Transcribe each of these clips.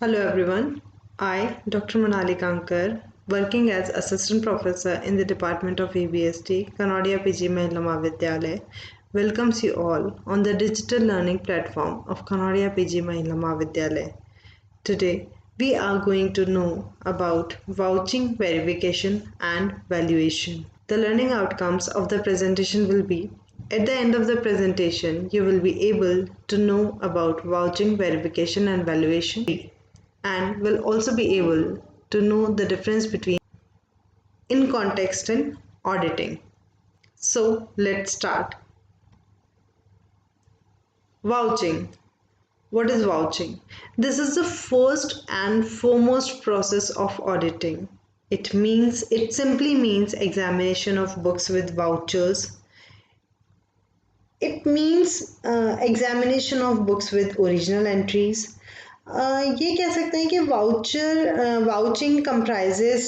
Hello everyone. I, Dr. Manali Kankar, working as Assistant Professor in the Department of EBST, Kanodia PG Mahila Mahavidyalaya, welcomes you all on the digital learning platform of Kanodia PG Mahila Mahavidyalaya. Today, we are going to know about vouching, verification and valuation. The learning outcomes of the presentation will be: at the end of the presentation, you will be able to know about vouching, verification and valuation, and will also be able to know the difference between in context and auditing. So let's start. Vouching. What is vouching? This is the first and foremost process of auditing. It simply means examination of books with vouchers. It means examination of books with original entries. ये कह सकते हैं कि vouching comprises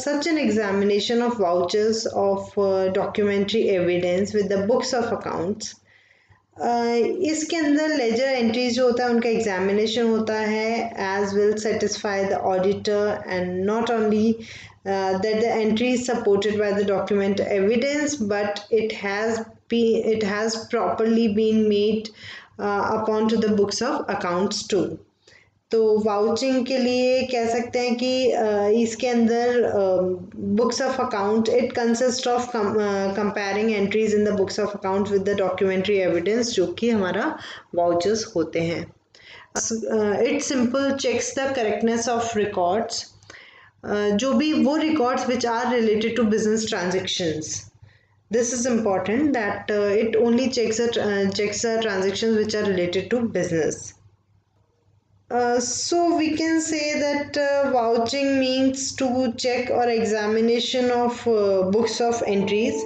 such an examination of vouchers of documentary evidence with the books of accounts. इसके अंदर laser entries जो होता है उनका एग्जामिनेशन होता है as will satisfy the auditor and not only that the entry is supported by the document evidence, but it has properly been made upon to the books of accounts too. तो vouching के लिए कह सकते हैं कि इसके अंदर books of account it consist of comparing entries in the books of account with the documentary evidence जो कि हमारा वाउचर्स होते हैं. It simple checks the correctness of records, जो भी वो records which are related to business transactions. This is important that it only checks the transactions which are related to business. So we can say that vouching means to check or examination of books of entries,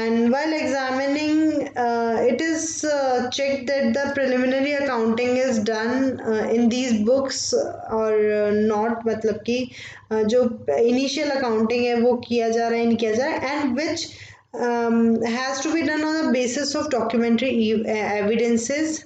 and while examining it is checked that the preliminary accounting is done in these books or not, मतलब कि जो initial accounting है वो किया जा रहा है नहीं किया जा रहा है, and which has to be done on the basis of documentary evidences.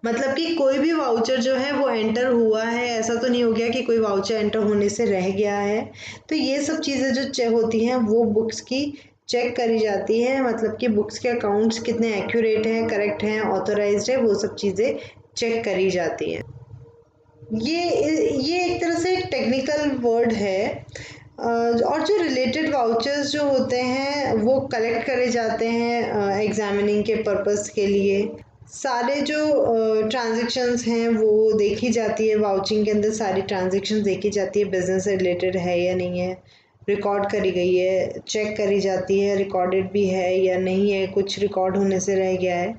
मतलब कि कोई भी वाउचर जो है वो एंटर हुआ है, ऐसा तो नहीं हो गया कि कोई वाउचर एंटर होने से रह गया है. तो ये सब चीज़ें जो चेक होती हैं वो बुक्स की चेक करी जाती है, मतलब कि बुक्स के अकाउंट्स कितने एक्यूरेट हैं, करेक्ट हैं, ऑथोराइज्ड है, वो सब चीज़ें चेक करी जाती हैं. ये एक तरह से टेक्निकल वर्ड है. और जो रिलेटेड वाउचर्स जो होते हैं वो कलेक्ट करे जाते हैं एग्जामिनिंग के पर्पस के लिए. सारे जो ट्रांजेक्शन्स हैं वो देखी जाती है वाउचिंग के अंदर, सारी ट्रांजेक्शन्स देखी जाती है, बिजनेस से रिलेटेड है या नहीं है, रिकॉर्ड करी गई है, चेक करी जाती है रिकॉर्डेड भी है या नहीं है, कुछ रिकॉर्ड होने से रह गया है.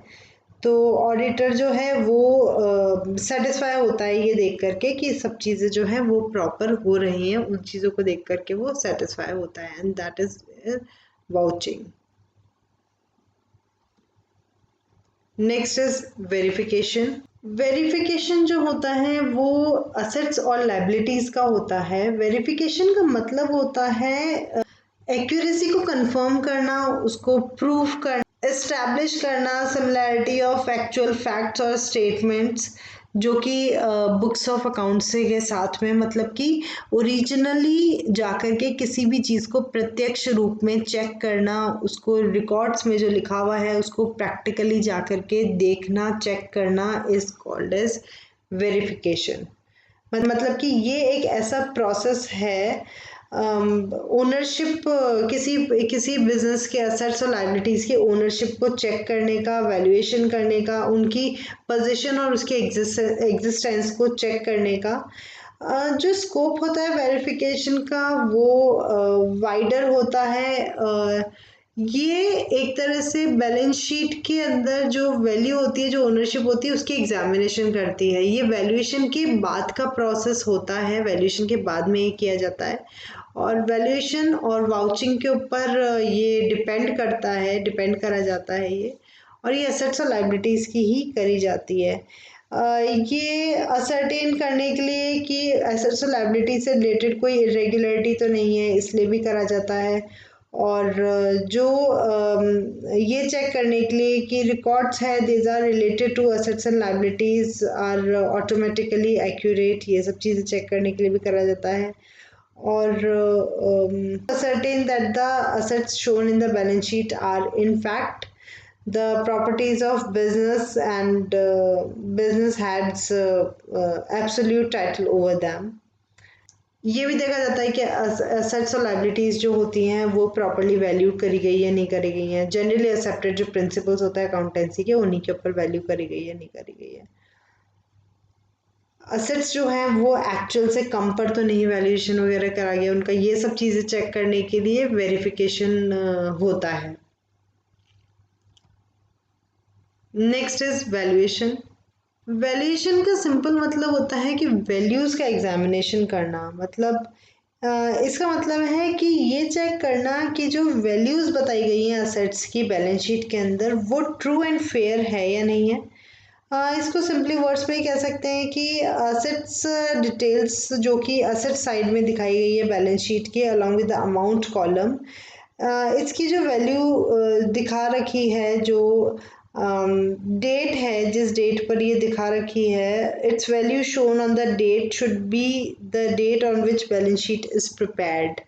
तो ऑडिटर जो है वो सेटिस्फाई होता है ये देख करके कि सब चीज़ें जो हैं वो प्रॉपर हो रही हैं, उन चीज़ों को देख करके वो सेटिस्फाई होता है, and that is vouching. Next is verification. Verification जो होता है वो असेट्स और लायबिलिटीज का होता है. वेरिफिकेशन का मतलब होता है एक्यूरेसी को कंफर्म करना, उसको प्रूफ करना, एस्टैब्लिश करना सिमिलैरिटी ऑफ एक्चुअल फैक्ट्स और स्टेटमेंट्स जो कि बुक्स ऑफ अकाउंट्स के साथ में, मतलब कि ओरिजिनली जाकर के किसी भी चीज़ को प्रत्यक्ष रूप में चेक करना, उसको रिकॉर्ड्स में जो लिखा हुआ है उसको प्रैक्टिकली जाकर के देखना, चेक करना इज कॉल्ड एज वेरिफिकेशन. मतलब कि ये एक ऐसा प्रोसेस है, ओनरशिप किसी बिजनेस के असेट्स और लायबिलिटीज के ओनरशिप को चेक करने का, वैल्यूएशन करने का, उनकी पोजीशन और उसके एग्जिस्टेंस को चेक करने का. जो स्कोप होता है वेरिफिकेशन का वो वाइडर होता है. ये एक तरह से बैलेंस शीट के अंदर जो वैल्यू होती है, जो ओनरशिप होती है, उसकी एग्जामिनेशन करती है. ये वैल्यूएशन के बाद का प्रोसेस होता है, वैल्यूएशन के बाद में ये किया जाता है, और वैल्यूएशन और वाउचिंग के ऊपर ये डिपेंड करा जाता है ये, और ये असेट्स और लायबिलिटीज़ की ही करी जाती है. ये असरटेन करने के लिए कि एसेट्स और लायबिलिटी से रिलेटेड कोई इरेगुलरिटी तो नहीं है, इसलिए भी करा जाता है. और ये चेक करने के लिए कि रिकॉर्ड्स है these are related to assets and liabilities are automatically accurate, ये सब चीज़ें चेक करने के लिए भी करा जाता है। और certain that the assets shown in the balance sheet are in fact the properties of business and business has absolute title over them। ये भी देखा जाता है कि असेट्स और लाइबिलिटीज जो होती हैं वो प्रॉपरली वैल्यू करी गई है नहीं करी गई हैं। जनरली एक्सेप्टेड जो प्रिंसिपल्स होता है अकाउंटेंसी के, उन्हीं के ऊपर वैल्यू करी गई है नहीं करी गई है। असेट्स जो हैं वो एक्चुअल से कम पर तो नहीं वैल्यूएशन वगैरह करा गया उनका, ये सब चीज़ें चेक करने के लिए वेरिफिकेशन होता है। Next is valuation. वैल्यूएशन का सिंपल मतलब होता है कि वैल्यूज का एग्जामिनेशन करना। मतलब इसका मतलब है कि ये चेक करना कि जो वैल्यूज बताई गई हैं असेट्स की बैलेंस शीट के अंदर वो ट्रू एंड फेयर है या नहीं है। इसको सिंपली वर्ड्स में ही कह सकते हैं कि असेट्स डिटेल्स जो कि असेट साइड में दिखाई गई है बैलेंस शीट के along with the amount column, इसकी जो वैल्यू दिखा रखी है, जो डेट है जिस डेट पर ये दिखा रखी है, its value shown on the date should be the date on which balance sheet is prepared.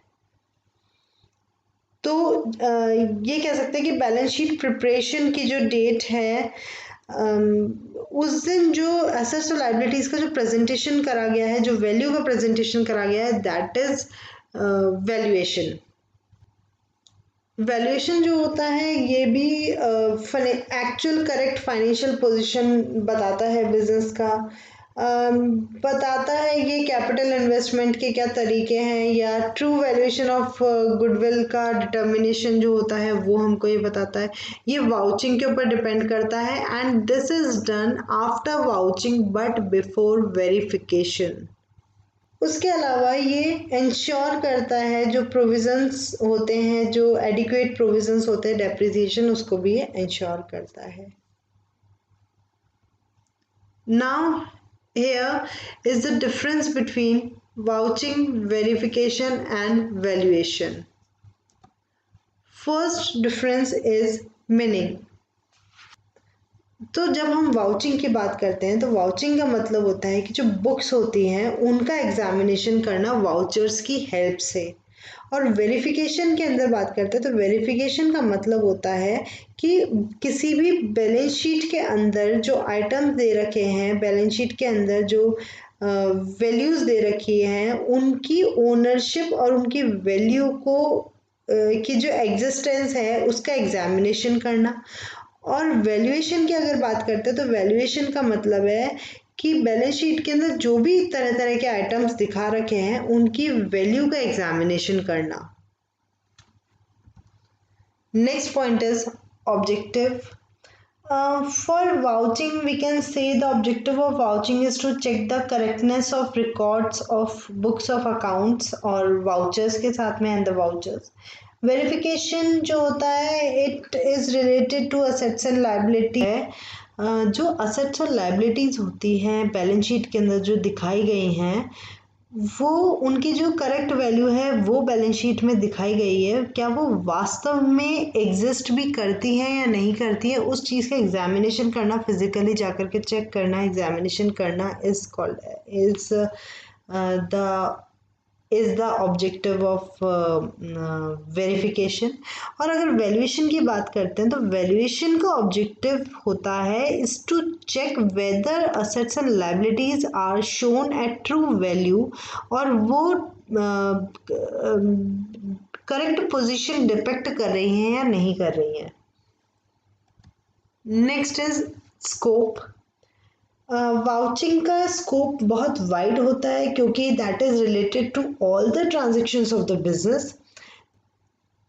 तो ये कह सकते हैं कि बैलेंस शीट प्रिपरेशन की जो डेट है, उस दिन जो एसेट्स और लाइबिलिटीज का जो प्रेजेंटेशन करा गया है, जो वैल्यू का प्रेजेंटेशन करा गया है, दैट इज वैल्यूएशन। वैल्यूएशन जो होता है ये भी एक्चुअल करेक्ट फाइनेंशियल पोजीशन बताता है बिजनेस का, बताता है ये कैपिटल इन्वेस्टमेंट के क्या तरीके हैं, या ट्रू वैल्यूएशन ऑफ गुडविल का डिटर्मिनेशन जो होता है वो हमको ये बताता है। ये वाउचिंग के ऊपर डिपेंड करता है and this is done after vouching but before verification. उसके अलावा ये इंश्योर करता है जो प्रोविजंस होते हैं, जो एडिक्वेट प्रोविजंस होते हैं डेप्रिसिएशन, उसको भी ये इंश्योर करता है। Now here is the difference between vouching, verification and valuation. First difference is meaning। तो जब हम वाउचिंग की बात करते हैं तो वाउचिंग का मतलब होता है कि जो बुक्स होती हैं उनका एग्जामिनेशन करना वाउचर्स की हेल्प से। और वेरिफिकेशन के अंदर बात करते हैं तो वेरिफिकेशन का मतलब होता है कि किसी भी बैलेंस शीट के अंदर जो आइटम्स दे रखे हैं, बैलेंस शीट के अंदर जो वैल्यूज़ दे रखी हैं, उनकी ओनरशिप और उनकी वैल्यू को की जो एग्जिस्टेंस है उसका एग्जामिनेशन करना। और वैल्यूएशन की अगर बात करते हैं तो वैल्यूएशन का मतलब है कि बैलेंस शीट के अंदर जो भी तरह तरह के आइटम्स दिखा रखे हैं उनकी वैल्यू का एग्जामिनेशन करना। Next point is objective. For vouching, we can say the objective of vouching is to check the correctness of records of books of accounts और vouchers के साथ में and the vouchers। वेरिफिकेशन जो होता है it is related to assets and liability है। जो assets और लाइबिलिटीज़ होती हैं बैलेंस शीट के अंदर जो दिखाई गई हैं, वो उनकी जो करेक्ट वैल्यू है वो बैलेंस शीट में दिखाई गई है, क्या वो वास्तव में एग्जिस्ट भी करती है या नहीं करती है, उस चीज़ का एग्जामिनेशन करना, फिजिकली जाकर के चेक करना, एग्जामिनेशन करना is called the is the objective of verification. और अगर वैल्यूएशन की बात करते हैं तो वैल्यूएशन का ऑब्जेक्टिव होता है is to check whether assets and liabilities are shown at true value, और वो करेक्ट पोजीशन डिपेक्ट कर रही हैं या नहीं कर रही हैं। Next is scope. वाउचिंग का स्कोप बहुत वाइड होता है क्योंकि that is related to all the transactions of the business,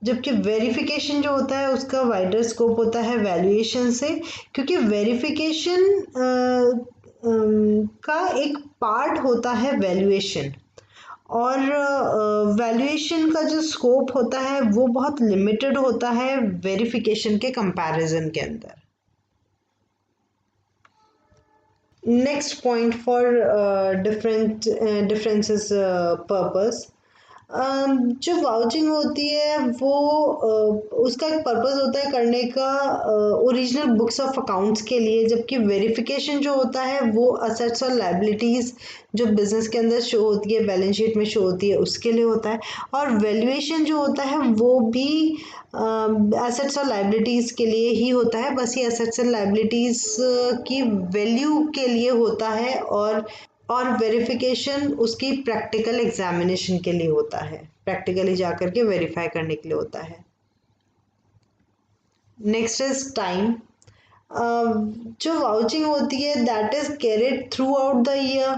जबकि वेरिफिकेशन जो होता है उसका वाइडर स्कोप होता है वैल्यूएशन से, क्योंकि वेरिफिकेशन का एक पार्ट होता है वैल्यूएशन, और वैल्यूएशन का जो स्कोप होता है वो बहुत लिमिटेड होता है वेरिफिकेशन के कंपैरिजन के अंदर। Next point for differences purpose. जो वाउचिंग होती है वो उसका एक पर्पस होता है करने का ओरिजिनल बुक्स ऑफ अकाउंट्स के लिए, जबकि वेरिफिकेशन जो होता है वो असेट्स और लायबिलिटीज़ जो बिजनेस के अंदर शो होती है, बैलेंस शीट में शो होती है, उसके लिए होता है। और वैल्यूएशन जो होता है वो भी एसेट्स और लायबिलिटीज़ के लिए ही होता है, बस ये एसेट्स एंड लायबिलिटीज़ की वैल्यू के लिए होता है, और वेरिफिकेशन उसकी प्रैक्टिकल एग्जामिनेशन के लिए होता है, प्रैक्टिकली जा करके वेरीफाई करने के लिए होता है। Next is time. जो वाउचिंग होती है that is carried through out the year,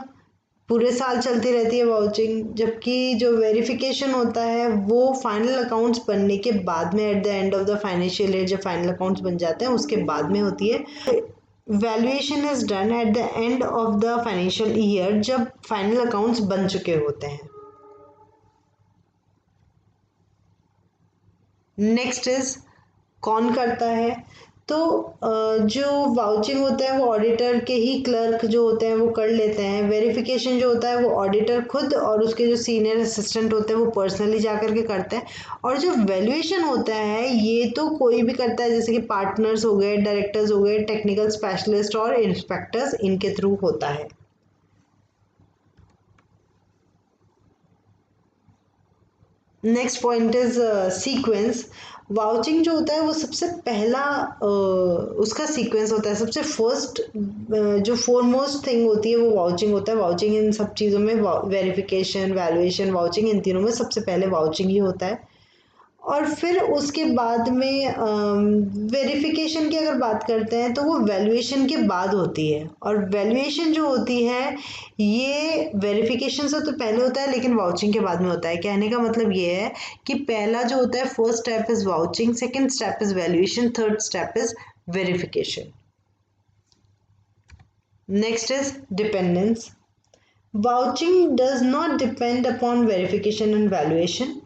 पूरे साल चलती रहती है वाउचिंग, जबकि जो वेरिफिकेशन होता है वो फाइनल अकाउंट्स बनने के बाद में, at the end of the financial year जब फाइनल अकाउंट्स बन जाते हैं उसके बाद में होती है। Valuation is done at the end of the financial year जब फाइनल अकाउंट्स बन चुके होते हैं। नेक्स्ट इज कौन करता है? तो जो वाउचिंग होता है वो ऑडिटर के ही क्लर्क जो होते हैं वो कर लेते हैं। वेरिफिकेशन जो होता है वो ऑडिटर खुद और उसके जो सीनियर असिस्टेंट होते हैं वो पर्सनली जा करके करते हैं। और जो वैल्यूएशन होता है ये तो कोई भी करता है, जैसे कि पार्टनर्स हो गए, डायरेक्टर्स हो गए, टेक्निकल स्पेशलिस्ट और इंस्पेक्टर्स, इनके थ्रू होता है। Next point is sequence. Vouching जो होता है वो सबसे पहला उसका सीक्वेंस होता है, सबसे फर्स्ट जो फोरमोस्ट थिंग होती है वो वाउचिंग होता है। वाउचिंग इन सब चीज़ों में, वेरिफिकेशन, वैल्यूएशन, वाउचिंग, इन तीनों में सबसे पहले वाउचिंग ही होता है। और फिर उसके बाद में वेरिफिकेशन की अगर बात करते हैं तो वो वैल्यूएशन के बाद होती है। और वैल्यूएशन जो होती है ये वेरिफिकेशन से तो पहले होता है लेकिन वाउचिंग के बाद में होता है। कहने का मतलब ये है कि पहला जो होता है, first step is vouching, second step is valuation, third step is verification. Next is dependence. Vouching does not depend upon verification and valuation,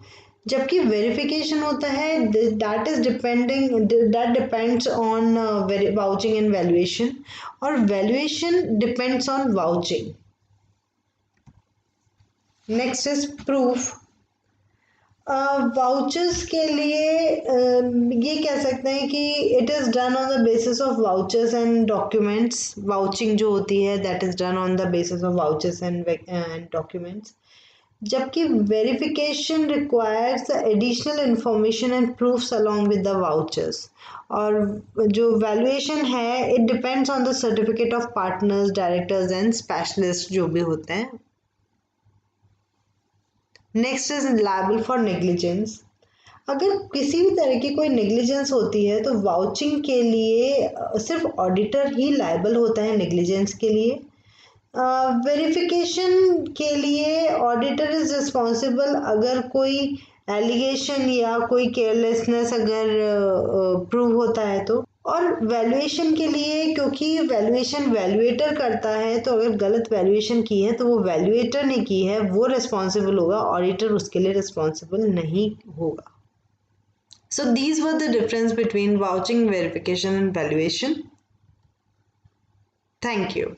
जबकि वेरिफिकेशन होता है that is depending, that depends on vouching and valuation, और valuation depends on vouching. Next is proof. Vouchers के लिए ये कह सकते हैं कि it is done on the basis of vouchers and documents. Vouching जो होती है that is done on the basis of vouchers and documents, जबकि verification requires additional information and proofs along with the vouchers. और जो valuation है it depends on the certificate of partners, directors and specialist जो भी होते हैं। Next is liable for negligence. अगर किसी भी तरह की कोई नेग्लिजेंस होती है तो वाउचिंग के लिए सिर्फ ऑडिटर ही लायबल होता है नेग्लिजेंस के लिए। वेरिफिकेशन के लिए ऑडिटर इज रिस्पॉन्सिबल अगर कोई एलिगेशन या कोई केयरलेसनेस अगर प्रूव होता है तो। और वैल्यूएशन के लिए, क्योंकि वैल्यूएशन वैल्यूएटर करता है, तो अगर गलत वैल्यूएशन की है तो वो वैल्यूएटर ने की है, वो रिस्पॉन्सिबल होगा, ऑडिटर उसके लिए रिस्पॉन्सिबल नहीं होगा। So these were the difference between vouching, verification and valuation. Thank you.